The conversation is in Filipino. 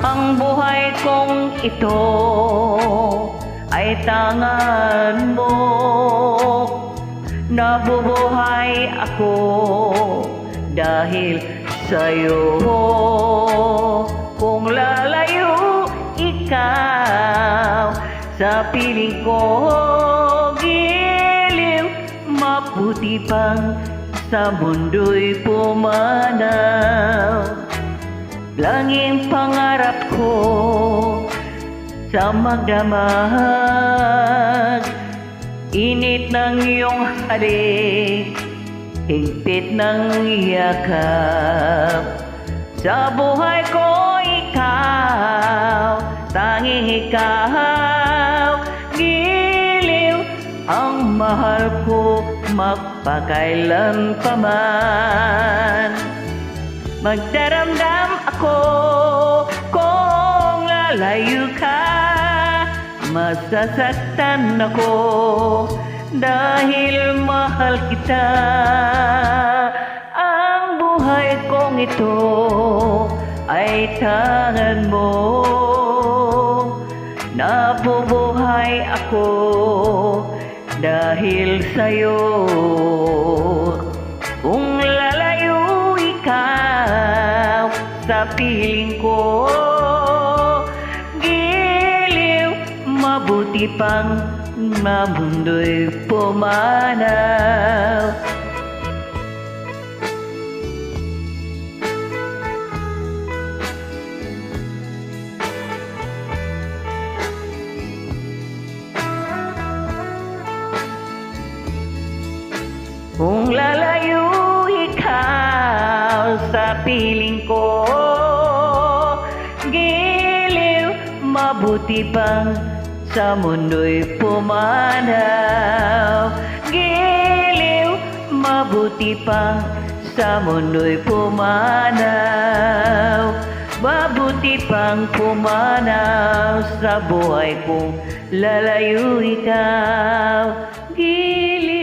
Ang buhay kong ito ay tangan mo. Nabubuhay ako dahil sa'yo. Kung lalayo ikaw sa piling ko, giliw, mabuti pang sa mundo'y pumanaw. Langing pangarap ko sa magdamag, init ng iyong halik, higpit ng yakap. Sa buhay ko ikaw, tanging ikaw, giliw, ang mahal ko magpakailan pa man. Magdaramdam ako kung lalayo ka, masasaktan ako dahil mahal kita. Ang buhay kong ito ay tangan mo. Nabubuhay ako dahil sa'yo. Kung lalayo ikaw sa piling ko, giliw, mabuti pang na mundo'y pumanaw. Kung lalayo ikaw sa piling ko, giliw, mabuti pang sa mundo'y pumanaw. Giliw, mabuti pang sa mundo'y pumanaw. Mabuti pang pumanaw sa buhay kong lalayo ikaw, giliw.